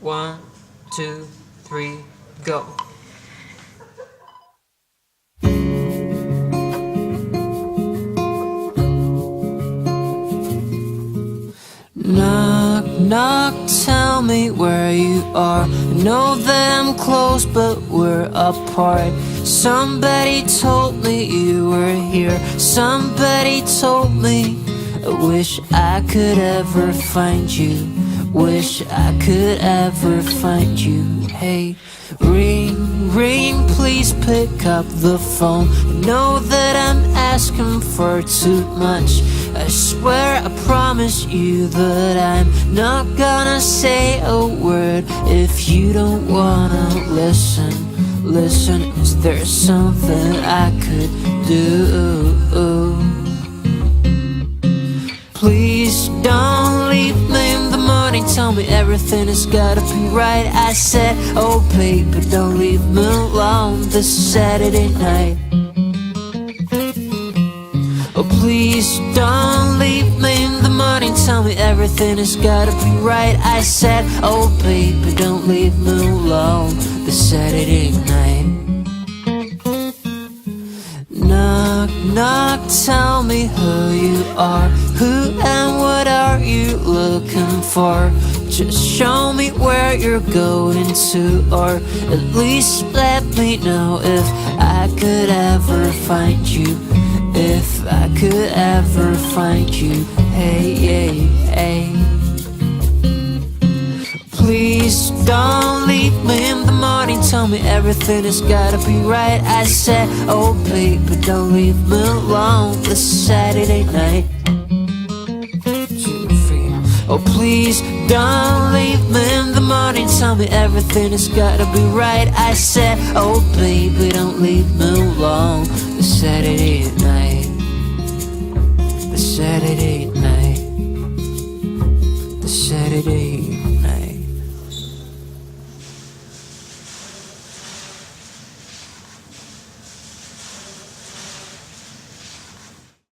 1, 2, 3, go. Knock, knock, tell me where you are. I know that I'm close, but we're apart. Somebody told me you were here. Somebody told me. I wish I could ever find you. Wish I could ever find you. Hey, ring, ring, please pick up the phone. I know that I'm asking for too much. I swear I promise you that I'm not gonna say a word if you don't wanna listen. Listen, is there something I could do? Please don't leave me in the morning. Tell me everything has gotta be right. I said, oh baby, don't leave me alone this Saturday night. Oh please don't leave me in the morning. Tell me everything has gotta be right. I said, oh baby, don't leave me alone this Saturday night. Knock, knock, tell me who you are. Who and what are you looking for? Just show me where you're going to, or at least let me know if I could ever find you. If I could ever find you. Hey, hey, hey. Please don't leave me in the morning. Tell me everything has gotta be right. I said, oh baby, don't leave me alone this Saturday night. 2, 3. Oh please don't leave me in the morning. Tell me everything has gotta be right. I said, oh baby, don't leave me alone this Saturday night.